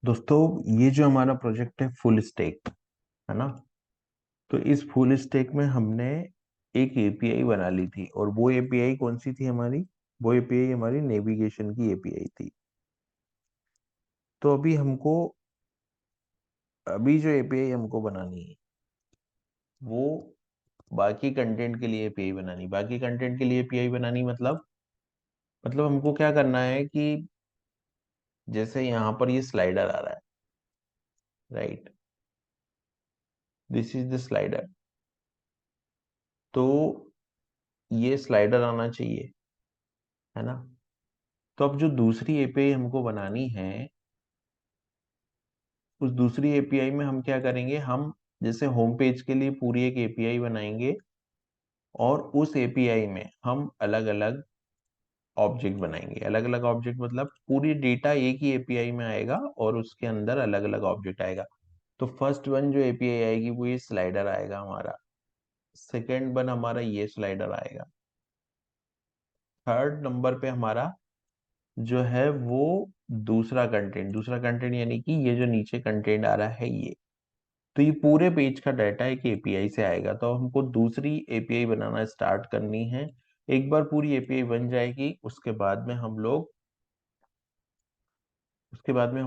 दोस्तों, ये जो हमारा प्रोजेक्ट है फुल स्टैक है ना। तो इस फुल स्टैक में हमने एक एपीआई बना ली थी, और वो एपीआई कौन सी थी हमारी? वो एपीआई हमारी नेविगेशन की एपीआई थी। तो अभी जो एपीआई हमको बनानी है वो बाकी कंटेंट के लिए एपीआई बनानी। बाकी कंटेंट के लिए एपीआई बनानी मतलब हमको क्या करना है कि जैसे यहाँ पर ये स्लाइडर आ रहा है, right? This is the slider. तो ये स्लाइडर आना चाहिए, है ना। तो अब जो दूसरी एपीआई हमको बनानी है, उस दूसरी एपीआई में हम क्या करेंगे? हम जैसे होम पेज के लिए पूरी एक एपीआई बनाएंगे, और उस एपीआई में हम अलग अलग ऑब्जेक्ट बनाएंगे। अलग अलग ऑब्जेक्ट मतलब पूरी डेटा एक ही एपीआई में आएगा और उसके अंदर अलग अलग ऑब्जेक्ट आएगा। तो फर्स्ट वन जो एपीआई आएगी वो ये स्लाइडर आएगा हमारा। सेकेंड वन हमारा ये स्लाइडर आएगा। थर्ड नंबर पे हमारा जो है वो दूसरा कंटेंट यानी कि ये जो नीचे कंटेंट आ रहा है ये। तो ये पूरे पेज का डाटा एक एपीआई से आएगा। तो हमको दूसरी एपीआई बनाना स्टार्ट करनी है। एक बार पूरी एपीआई बन जाएगी, उसके बाद में हम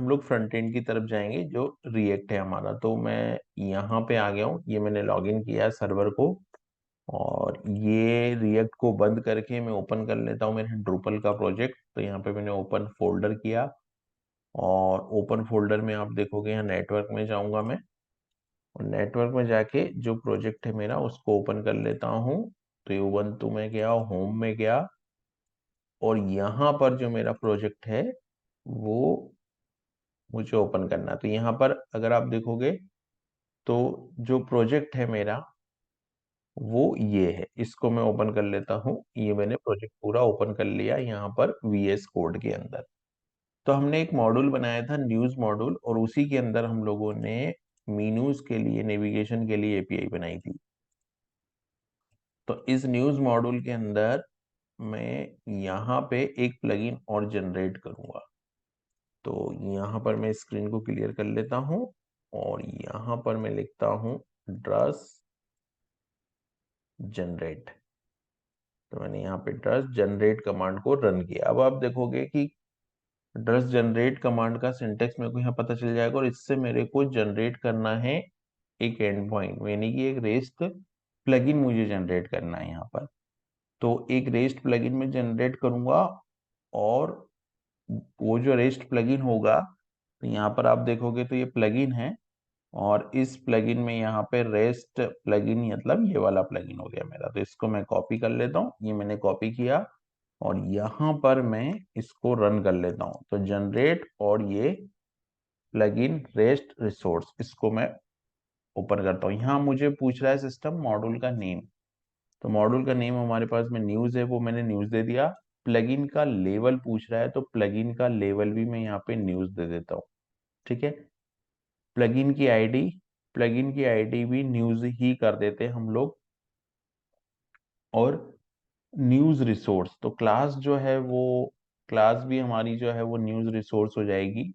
लोग फ्रंट एंड की तरफ जाएंगे जो रिएक्ट है हमारा। तो मैं यहाँ पे आ गया हूँ, ये मैंने लॉगिन किया है सर्वर को, और ये रिएक्ट को बंद करके मैं ओपन कर लेता हूँ मेरे ड्रूपल का प्रोजेक्ट। तो यहाँ पे मैंने ओपन फोल्डर किया, और ओपन फोल्डर में आप देखोगे यहाँ नेटवर्क में जाऊंगा मैं, और नेटवर्क में जाके जो प्रोजेक्ट है मेरा उसको ओपन कर लेता हूँ। तो ये उबंटू में गया, होम में गया, और यहाँ पर जो मेरा प्रोजेक्ट है वो मुझे ओपन करना है। तो यहाँ पर अगर आप देखोगे तो जो प्रोजेक्ट है मेरा वो ये है, इसको मैं ओपन कर लेता हूँ। ये मैंने प्रोजेक्ट पूरा ओपन कर लिया यहाँ पर वीएस कोड के अंदर। तो हमने एक मॉड्यूल बनाया था न्यूज मॉड्यूल, और उसी के अंदर हम लोगों ने मीनूज के लिए, नेविगेशन के लिए एपीआई बनाई थी। तो इस न्यूज मॉड्यूल के अंदर मैं यहाँ पे एक प्लगइन और जनरेट करूंगा। तो यहाँ पर मैं स्क्रीन को क्लियर कर लेता हूँ, और यहाँ पर मैं लिखता हूँ ड्रस जनरेट। तो मैंने यहाँ पे ड्रस जनरेट कमांड को रन किया। अब आप देखोगे कि ड्रस जनरेट कमांड का सिंटेक्स मेरे को यहाँ पता चल जाएगा, और इससे मेरे को जनरेट करना है एक एंड पॉइंट, यानी कि एक रेस्ट प्लगइन मुझे जनरेट करना है यहाँ पर। तो एक रेस्ट प्लगइन में जनरेट करूंगा, और वो जो रेस्ट प्लगइन होगा, तो यहाँ पर आप देखोगे तो ये प्लगइन है, और इस प्लगइन में यहाँ पे रेस्ट प्लगइन मतलब ये वाला प्लगइन हो गया मेरा। तो इसको मैं कॉपी कर लेता हूँ, ये मैंने कॉपी किया, और यहाँ पर मैं इसको रन कर लेता हूँ। तो जनरेट और ये प्लगइन रेस्ट रिसोर्स, इसको मैं ओपन करता हूँ। यहाँ मुझे पूछ रहा है सिस्टम मॉड्यूल का नेम। तो मॉड्यूल का नेम हमारे पास में न्यूज है, वो मैंने न्यूज दे दिया। प्लगइन का लेवल पूछ रहा है, तो प्लगइन का लेवल भी मैं यहाँ पे न्यूज दे देता हूँ। ठीक है। प्लगइन की आईडी प्लगइन की आईडी भी न्यूज ही कर देते हैं हम लोग। और न्यूज रिसोर्स, तो क्लास जो है वो, क्लास भी हमारी जो है वो न्यूज रिसोर्स हो जाएगी।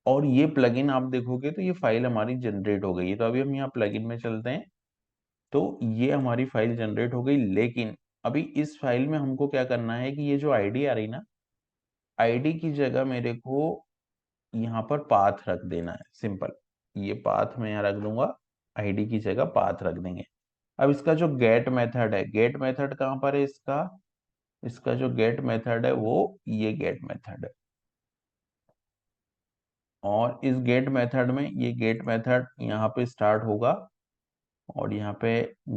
और ये प्लगइन आप देखोगे तो ये फाइल हमारी जनरेट हो गई है। तो अभी हम यहाँ प्लगइन में चलते हैं। तो ये हमारी फाइल जनरेट हो गई, लेकिन अभी इस फाइल में हमको क्या करना है कि ये जो आईडी आ रही ना, आईडी की जगह मेरे को यहाँ पर पाथ रख देना है, सिंपल। ये पाथ मैं यहाँ रख दूंगा, आईडी की जगह पाथ रख देंगे। अब इसका जो गेट मेथड है, गेट मेथड कहाँ पर है इसका? इसका जो गेट मेथड है वो ये गेट मेथड है। और इस गेट मेथड में ये गेट मेथड यहाँ पे स्टार्ट होगा, और यहाँ पे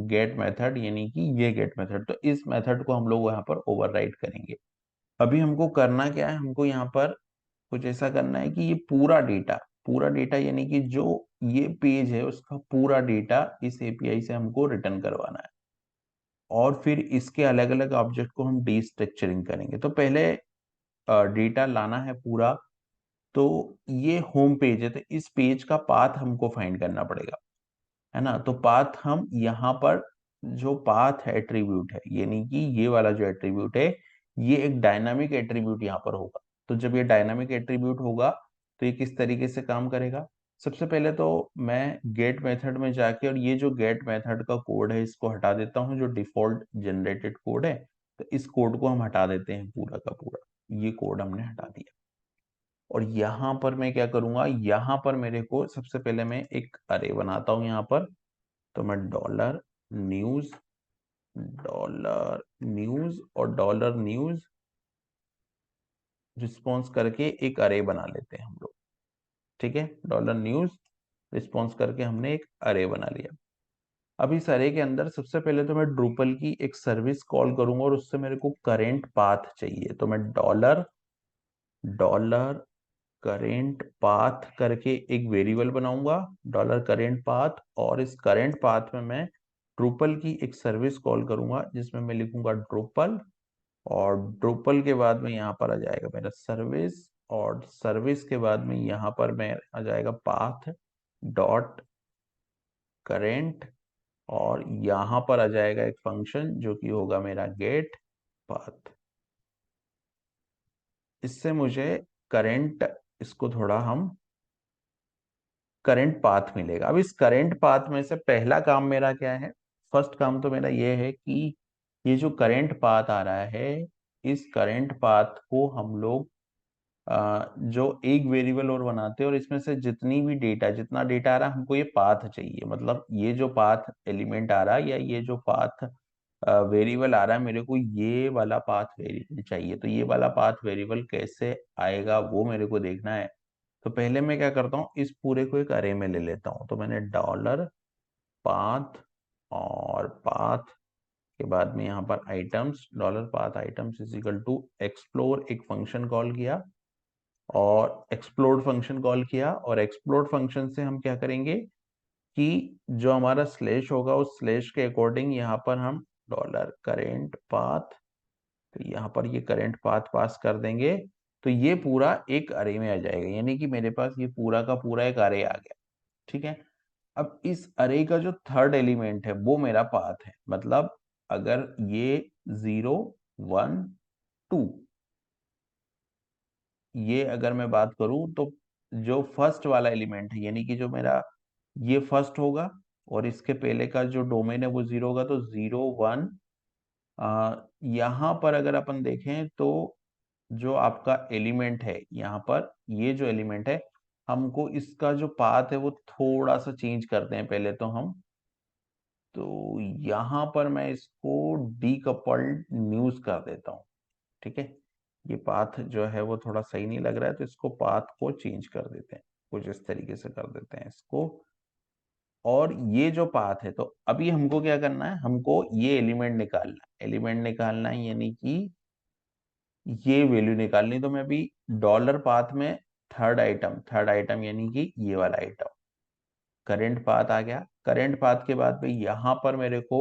गेट मेथड यानी कि ये गेट मेथड। तो इस मेथड को हम लोग यहाँ पर ओवरराइड करेंगे। अभी हमको करना क्या है? हमको यहाँ पर कुछ ऐसा करना है कि ये पूरा डेटा यानी कि जो ये पेज है उसका पूरा डेटा इस एपीआई से हमको रिटर्न करवाना है। और फिर इसके अलग अलग ऑब्जेक्ट को हम डीस्ट्रक्चरिंग करेंगे। तो पहले डेटा लाना है पूरा। तो ये होम पेज है, तो इस पेज का पाथ हमको फाइंड करना पड़ेगा, है ना। तो पाथ हम यहाँ पर, जो पाथ एट्रीब्यूट है यानी कि ये वाला जो एट्रीब्यूट है, ये एक डायनामिक एट्रीब्यूट यहाँ पर होगा। तो जब ये डायनामिक एट्रीब्यूट होगा तो ये किस तरीके से काम करेगा। सबसे पहले तो मैं गेट मेथड में जाके और ये जो गेट मेथड का कोड है इसको हटा देता हूँ, जो डिफॉल्ट जनरेटेड कोड है। तो इस कोड को हम हटा देते हैं पूरा का पूरा, ये कोड हमने हटा दिया। और यहां पर मैं क्या करूंगा, यहां पर मेरे को सबसे पहले मैं एक अरे बनाता हूं यहां पर। तो मैं डॉलर न्यूज और डॉलर न्यूज रिस्पॉन्स करके एक अरे बना लेते हैं हम लोग। ठीक है, डॉलर न्यूज रिस्पॉन्स करके हमने एक अरे बना लिया। अब इस अरे के अंदर सबसे पहले तो मैं ड्रूपल की एक सर्विस कॉल करूंगा और उससे मेरे को करेंट पाथ चाहिए। तो मैं डॉलर करेंट पाथ करके एक वेरिएबल बनाऊंगा, डॉलर करेंट पाथ। और इस करेंट पाथ में मैं ड्रूपल की एक सर्विस कॉल करूंगा जिसमें मैं लिखूंगा ड्रूपल, और ड्रूपल के बाद में यहाँ पर आ जाएगा मेरा सर्विस, और सर्विस के बाद में यहाँ पर मैं आ जाएगा पाथ डॉट करेंट, और यहाँ पर आ जाएगा एक फंक्शन जो कि होगा मेरा गेट पाथ। इससे मुझे करेंट, इसको थोड़ा हम करंट पाथ मिलेगा। अब इस करंट पाथ में से पहला काम मेरा क्या है, फर्स्ट काम तो मेरा ये है कि ये जो करंट पाथ आ रहा है, इस करंट पाथ को हम लोग जो एक वेरिएबल और बनाते हैं, और इसमें से जितनी भी डेटा, जितना डेटा आ रहा है हमको ये पाथ चाहिए। मतलब ये जो पाथ एलिमेंट आ रहा है या ये जो पाथ वेरिएबल आ रहा है, मेरे को ये वाला पाथ वेरिएबल चाहिए। तो ये वाला पाथ वेरिएबल कैसे आएगा वो मेरे को देखना है। तो पहले मैं क्या करता हूँ, इस पूरे को एक अरे में ले लेता हूँ। तो मैंने डॉलर पाथ और पाथ के बाद में यहाँ पर items, dollar path items is equal to explore एक फंक्शन कॉल किया, और एक्सप्लोर फंक्शन कॉल किया। और एक्सप्लोर फंक्शन से हम क्या करेंगे कि जो हमारा स्लैश होगा उस स्लैश के अकॉर्डिंग यहाँ पर हम डॉलर करेंट पाथ, तो यहाँ पर ये करंट पाथ पास कर देंगे। तो ये पूरा एक अरे में आ जाएगा, यानी कि मेरे पास ये पूरा का पूरा एक अरे आ गया। ठीक है, अब इस अरे का जो थर्ड एलिमेंट है वो मेरा पाथ है। मतलब अगर ये 0 1 2, ये अगर मैं बात करूं तो जो फर्स्ट वाला एलिमेंट है, यानी कि जो मेरा ये फर्स्ट होगा, और इसके पहले का जो डोमेन है वो 0 होगा। तो 0 1, यहाँ पर अगर अपन देखें तो जो आपका एलिमेंट है यहाँ पर, ये जो एलिमेंट है, हमको इसका जो पाथ है वो थोड़ा सा चेंज करते हैं पहले तो हम। तो यहाँ पर मैं इसको डीकपल्ड न्यूज कर देता हूँ। ठीक है, ये पाथ जो है वो थोड़ा सही नहीं लग रहा है, तो इसको पाथ को चेंज कर देते हैं, कुछ इस तरीके से कर देते हैं इसको। और ये जो पाथ है, तो अभी हमको क्या करना है, हमको ये एलिमेंट निकालना है, यानी कि ये वैल्यू निकालनी। तो मैं अभी डॉलर पाथ में थर्ड आइटम यानी कि ये वाला आइटम करेंट पाथ आ गया। करेंट पाथ के बाद में यहाँ पर मेरे को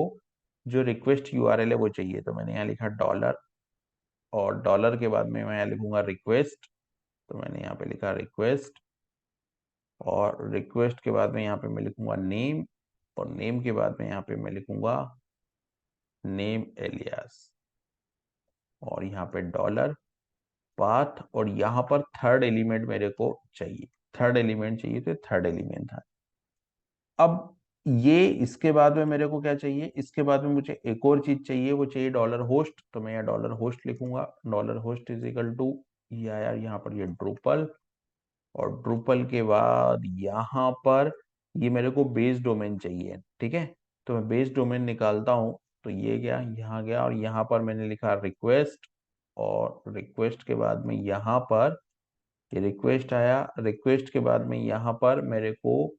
जो रिक्वेस्ट यूआरएल है वो चाहिए। तो मैंने यहाँ लिखा डॉलर, और डॉलर के बाद में मैं यहाँ लिखूंगा रिक्वेस्ट। तो मैंने यहाँ पे लिखा रिक्वेस्ट, और रिक्वेस्ट के बाद में यहाँ पे मैं लिखूंगा नेम, और नेम के बाद में यहाँ पे मैं लिखूंगा नेम एलियास, और यहाँ पे डॉलर पाथ, और यहाँ पर थर्ड एलिमेंट मेरे को चाहिए। थर्ड एलिमेंट चाहिए, तो थर्ड एलिमेंट था। अब ये इसके बाद में मेरे को क्या चाहिए, इसके बाद में मुझे एक और चीज चाहिए, वो चाहिए डॉलर होस्ट। तो मैं यहाँ डॉलर होस्ट लिखूंगा, dollar host is equal to यार यहाँ पर ये ड्रूपल, और ड्रूपल के बाद यहाँ पर ये मेरे को बेस डोमेन चाहिए। ठीक है, तो मैं बेस डोमेन निकालता हूँ। तो ये गया, यहाँ गया, और यहाँ पर मैंने लिखा रिक्वेस्ट, और रिक्वेस्ट के बाद में यहाँ पर ये रिक्वेस्ट आया। रिक्वेस्ट के बाद में यहाँ पर मेरे को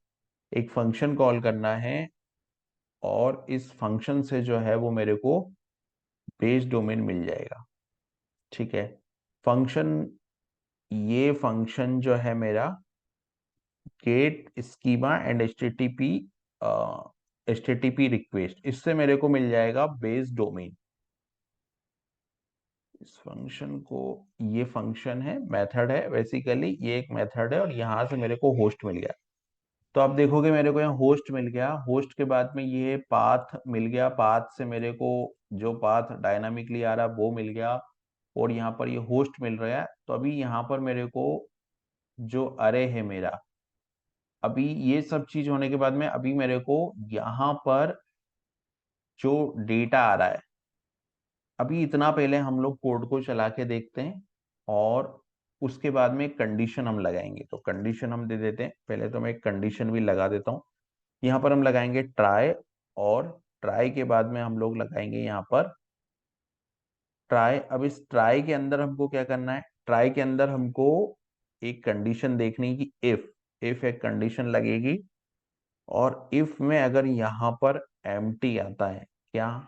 एक फंक्शन कॉल करना है, और इस फंक्शन से जो है वो मेरे को बेस डोमेन मिल जाएगा। ठीक है, फंक्शन, ये फंक्शन जो है मेरा get schema and HTTP request, इससे मेरे को मिल जाएगा बेस डोमेन। इस फंक्शन को, ये फंक्शन है, मेथड है, बेसिकली ये एक मेथड है, और यहाँ से मेरे को होस्ट मिल गया। तो आप देखोगे मेरे को यहाँ होस्ट मिल गया, होस्ट के बाद में ये पाथ मिल गया, पाथ से मेरे को जो पाथ डायनामिकली आ रहा है वो मिल गया, और यहाँ पर ये होस्ट मिल रहा है। तो अभी यहाँ पर मेरे को जो अरे है मेरा, अभी ये सब चीज होने के बाद में अभी मेरे को यहाँ पर जो डेटा आ रहा है, अभी इतना पहले हम लोग कोड को चला के देखते हैं और उसके बाद में एक कंडीशन हम लगाएंगे। तो कंडीशन हम दे देते हैं, पहले तो मैं एक कंडीशन भी लगा देता हूँ। यहाँ पर हम लगाएंगे ट्राई, और ट्राई के बाद में हम लोग लगाएंगे यहाँ पर ट्राई। अब इस ट्राई के अंदर हमको क्या करना है, ट्राई के अंदर हमको एक कंडीशन देखनी है कि इफ एक कंडीशन लगेगी, और इफ में अगर यहाँ पर एम्प्टी आता है, क्या,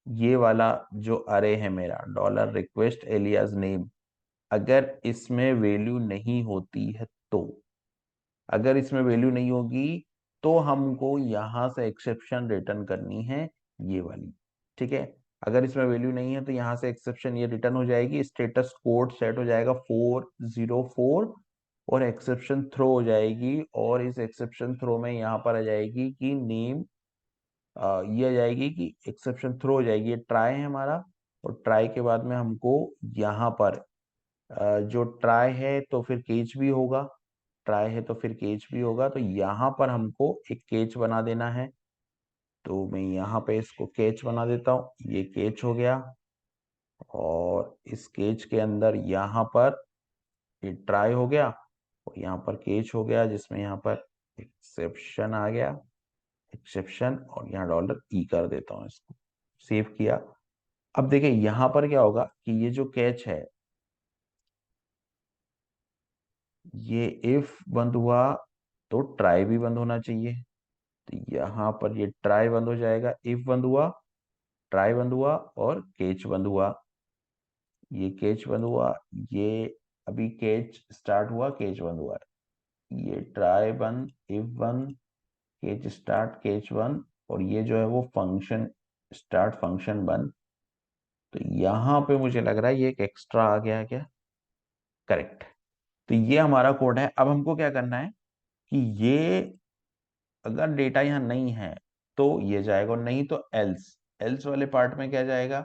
ये वाला जो अरे है मेरा डॉलर रिक्वेस्ट एलियास नेम, अगर इसमें वैल्यू नहीं होती है तो, अगर इसमें वैल्यू नहीं होगी तो हमको यहां से एक्सेप्शन रिटर्न करनी है, ये वाली। ठीक है, अगर इसमें वैल्यू नहीं है तो यहाँ से एक्सेप्शन ये रिटर्न हो जाएगी, स्टेटस कोड सेट हो जाएगा 404, और एक्सेप्शन थ्रो हो जाएगी। और इस एक्सेप्शन थ्रो में यहाँ पर आ जाएगी कि नेम, ये आ जाएगी कि एक्सेप्शन थ्रो हो जाएगी, ये ट्राई है हमारा। और ट्राई के बाद में हमको यहाँ पर जो ट्राई है तो फिर केच भी होगा, ट्राई है तो फिर केच भी होगा, तो यहाँ पर हमको एक केच बना देना है। तो मैं यहाँ पे इसको केच बना देता हूँ, ये केच हो गया। और इस केच के अंदर यहाँ पर ये ट्राई हो गया, और यहाँ पर केच हो गया, जिसमें यहाँ पर एक्सेप्शन आ गया, एक्सेप्शन, और यहाँ डॉलर ई कर देता हूँ इसको, सेव किया। अब देखिए यहाँ पर क्या होगा कि ये जो कैच है, ये इफ बंद हुआ तो ट्राई भी बंद होना चाहिए। तो यहाँ पर ये ट्राई बंद हो जाएगा, इफ बंद हुआ, ट्राई बंद हुआ, और केच बंद हुआ, ये केच बंद हुआ, ये अभी केच स्टार्ट हुआ, केच बंद हुआ, ये ट्राई बंद, इफ बंद, केच स्टार्ट, केच बंद, और ये जो है वो फंक्शन स्टार्ट, फंक्शन बंद। तो यहाँ पे मुझे लग रहा है ये एक एक्स्ट्रा आ गया है क्या, करेक्ट। तो ये हमारा कोड है। अब हमको क्या करना है कि ये अगर डेटा यहाँ नहीं है तो ये जाएगा, और नहीं तो एल्स, एल्स वाले पार्ट में क्या जाएगा,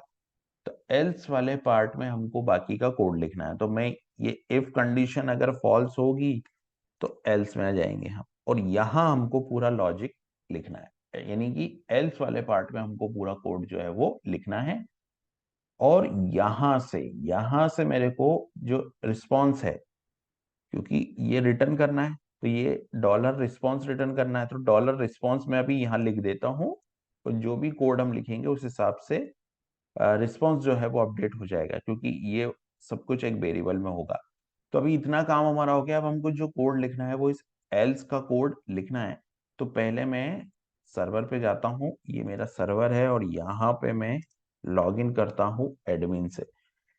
तो एल्स वाले पार्ट में हमको बाकी का कोड लिखना है। तो मैं ये इफ कंडीशन अगर फॉल्स होगी तो एल्स में आ जाएंगे हम, और यहाँ हमको पूरा लॉजिक लिखना है, यानी कि एल्स वाले पार्ट में हमको पूरा कोड जो है वो लिखना है। और यहां से मेरे को जो रिस्पॉन्स है, क्योंकि ये रिटर्न करना है, तो ये डॉलर रिस्पॉन्स रिटर्न करना है, तो डॉलर रिस्पॉन्स में अभी यहाँ लिख देता हूँ। तो जो भी कोड हम लिखेंगे उस हिसाब से रिस्पॉन्स जो है वो अपडेट हो जाएगा, क्योंकि ये सब कुछ एक वेरिएबल में होगा। तो अभी इतना काम हमारा हो गया। अब हमको जो कोड लिखना है वो इस एल्स का कोड लिखना है। तो पहले मैं सर्वर पे जाता हूँ, ये मेरा सर्वर है, और यहाँ पे मैं लॉग इन करता हूँ एडमिन से।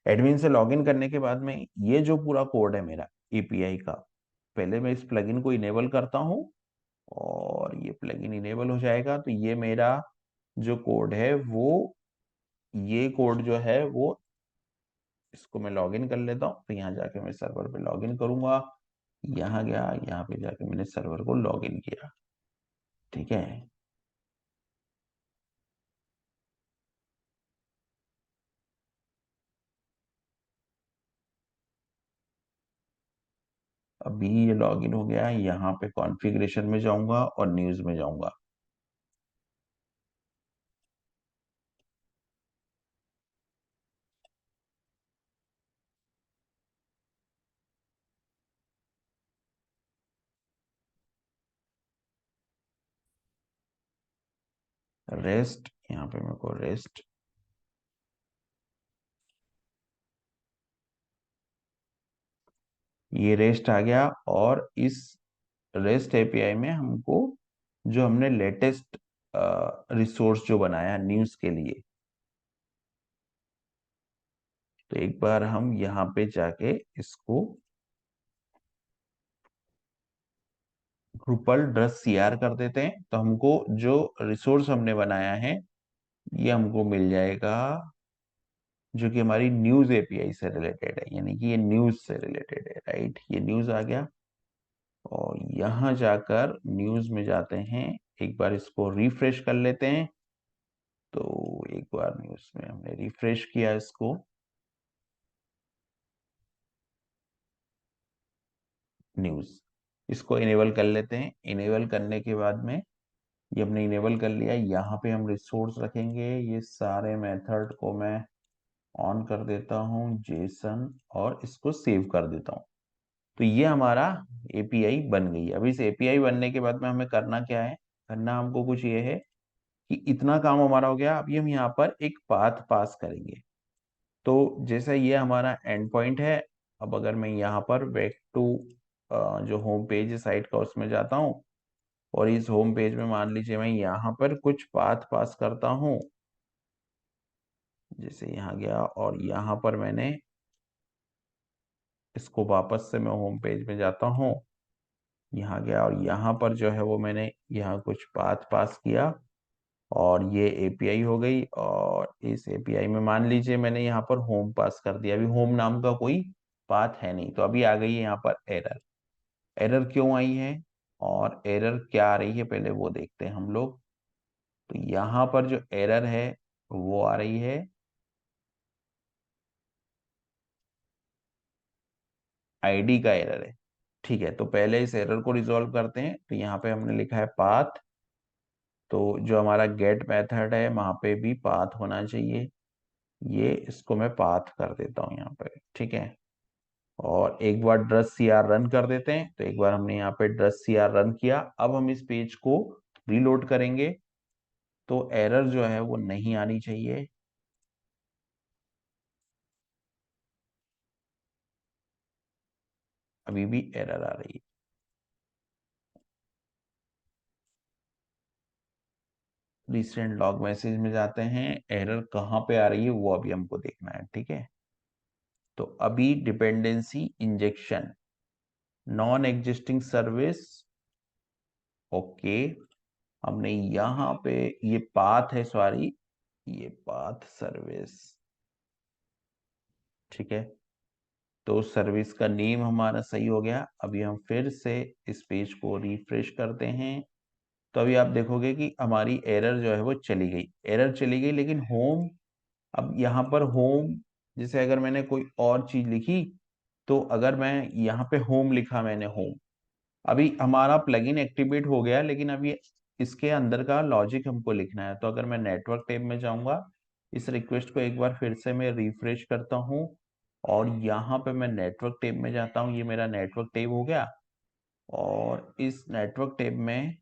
एडमिन से लॉगिन करने के बाद में ये जो पूरा कोड है मेरा एपीआई का, पहले मैं इस प्लगइन को इनेबल करता हूँ, और ये प्लगइन इनेबल हो जाएगा तो ये मेरा जो कोड है वो, ये कोड जो है वो, इसको मैं लॉगिन कर लेता हूँ। तो यहाँ जाके मैं सर्वर पे लॉगिन करूंगा, यहाँ गया, यहाँ पे जाके मैंने सर्वर को लॉगिन किया। ठीक है, अभी ये लॉगिन हो गया है। यहाँ पे कॉन्फ़िगरेशन में जाऊंगा और न्यूज में जाऊंगा। रेस्ट, यहाँ पे मेरे को रेस्ट, ये रेस्ट आ गया। और इस रेस्ट एपीआई में हमको जो हमने लेटेस्ट रिसोर्स जो बनाया न्यूज के लिए, तो एक बार हम यहाँ पे जाके इसको drupal ड्रस सीआर कर देते हैं। तो हमको जो रिसोर्स हमने बनाया है ये हमको मिल जाएगा, जो कि हमारी न्यूज एपीआई से रिलेटेड है, यानी कि ये न्यूज से रिलेटेड है, राइट। ये न्यूज आ गया, और यहाँ जाकर न्यूज में जाते हैं, एक बार इसको रिफ्रेश कर लेते हैं। तो एक बार न्यूज में हमने रिफ्रेश किया इसको, न्यूज। इसको इनेबल कर लेते हैं। इनेबल करने के बाद में ये हमने इनेबल कर लिया। यहाँ पे हम रिसोर्स रखेंगे। ये सारे मेथड को मैं ऑन कर देता हूँ जेसन, और इसको सेव कर देता हूँ। तो ये हमारा एपीआई बन गई है। अब इस एपीआई बनने के बाद में हमें करना क्या है, करना हमको कुछ ये है कि इतना काम हमारा हो गया। अभी हम यहाँ पर एक पाथ पास करेंगे। तो जैसे ये हमारा एंड पॉइंट है। अब अगर मैं यहाँ पर बैक टू जो होम पेज है साइट का, उसमें जाता हूँ, और इस होम पेज में मान लीजिए मैं यहाँ पर कुछ पाथ पास करता हूँ। जैसे यहाँ गया और यहाँ पर मैंने इसको वापस से मैं होम पेज में जाता हूँ, यहाँ गया और यहाँ पर जो है वो मैंने यहाँ कुछ पाथ पास किया, और ये एपीआई हो गई। और इस एपीआई में मान लीजिए मैंने यहाँ पर होम पास कर दिया। अभी होम नाम का कोई पाथ है नहीं, तो अभी आ गई है यहाँ पर एरर। एरर क्यों आई है और एरर क्या आ रही है, पहले वो देखते हैं हम लोग। तो यहाँ पर जो एरर है वो आ रही है आईडी का एरर है। ठीक है, तो पहले इस एरर को रिजॉल्व करते हैं। तो यहाँ पे हमने लिखा है पाथ। तो जो हमारा गेट मेथड है वहां पे भी पाथ होना चाहिए। ये इसको मैं पाथ कर देता हूँ यहाँ पे। ठीक है, और एक बार ड्रस सीआर रन कर देते हैं। तो एक बार हमने यहाँ पे ड्रस सीआर रन किया। अब हम इस पेज को रीलोड करेंगे, तो एरर जो है वो नहीं आनी चाहिए। अभी भी एरर आ रही है। रिसेंट लॉग मैसेज में जाते हैं, एरर कहाँ पे आ रही है वो अभी हमको देखना है। ठीक है, तो अभी dependency injection non existing service. Okay, हमने यहाँ पे ये पाथ है, सॉरी, ये पाथ सर्विस। ठीक है, तो सर्विस का नेम हमारा सही हो गया। अभी हम फिर से इस पेज को रिफ्रेश करते हैं। तो अभी आप देखोगे कि हमारी एरर जो है वो चली गई। एरर चली गई, लेकिन होम, अब यहाँ पर होम, जैसे अगर मैंने कोई और चीज लिखी, तो अगर मैं यहाँ पे होम लिखा, मैंने होम, अभी हमारा प्लगइन एक्टिवेट हो गया, लेकिन अभी इसके अंदर का लॉजिक हमको लिखना है। तो अगर मैं नेटवर्क टैब में जाऊंगा, इस रिक्वेस्ट को एक बार फिर से मैं रिफ्रेश करता हूँ, और यहाँ पे मैं नेटवर्क टैब में जाता हूँ। ये मेरा नेटवर्क टैब हो गया, और इस नेटवर्क टैब में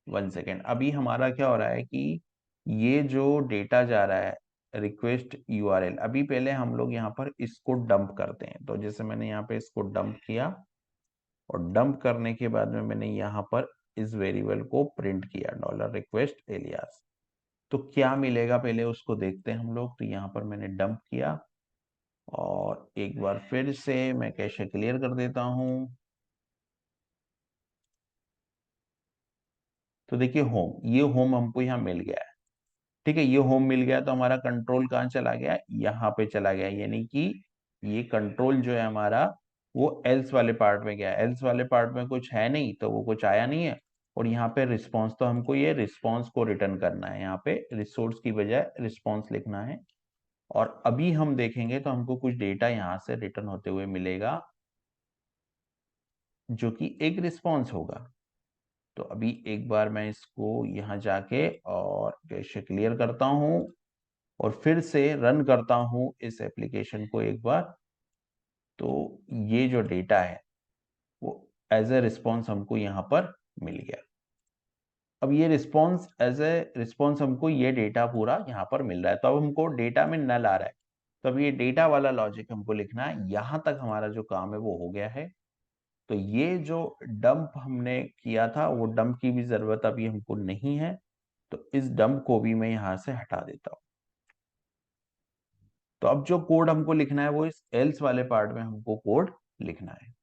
1 सेकेंड, अभी हमारा क्या हो रहा है कि ये जो डेटा जा रहा है रिक्वेस्ट यूआरएल, अभी पहले हम लोग यहाँ पर इसको डंप करते हैं। तो जैसे मैंने यहाँ पे इसको डंप किया, और डंप करने के बाद में मैंने यहाँ पर इस वेरिएबल को प्रिंट किया, डॉलर रिक्वेस्ट एलियास। तो क्या मिलेगा पहले उसको देखते हैं हम लोग। तो यहाँ पर मैंने डंप किया, और एक बार फिर से मैं कैशे क्लियर कर देता हूँ। तो देखिए होम, ये होम हमको यहाँ मिल गया है। ठीक है, ये होम मिल गया, तो हमारा कंट्रोल कहाँ चला गया, यहाँ पे चला गया। यानी कि ये कंट्रोल जो है हमारा, वो एल्स वाले पार्ट में गया। एल्स वाले पार्ट में कुछ है नहीं, तो वो कुछ आया नहीं है। और यहाँ पे रिस्पॉन्स, तो हमको ये रिस्पॉन्स को रिटर्न करना है। यहाँ पे रिसोर्स की बजाय रिस्पॉन्स लिखना है। और अभी हम देखेंगे तो हमको कुछ डेटा यहाँ से रिटर्न होते हुए मिलेगा, जो कि एक रिस्पॉन्स होगा। तो अभी एक बार मैं इसको यहाँ जाके और कैशे क्लियर करता हूँ, और फिर से रन करता हूं इस एप्लीकेशन को एक बार। तो ये जो डेटा है वो एज ए रिस्पॉन्स हमको यहाँ पर मिल गया। अब ये रिस्पॉन्स, एज ए रिस्पॉन्स हमको ये डेटा पूरा यहाँ पर मिल रहा है। तो अब हमको डेटा में नल आ रहा है। तो अब ये डेटा वाला लॉजिक हमको लिखना है। यहां तक हमारा जो काम है वो हो गया है। तो ये जो डंप हमने किया था, वो डंप की भी जरूरत अभी हमको नहीं है। तो इस डंप को भी मैं यहाँ से हटा देता हूँ। तो अब जो कोड हमको लिखना है वो इस एल्स वाले पार्ट में हमको कोड लिखना है।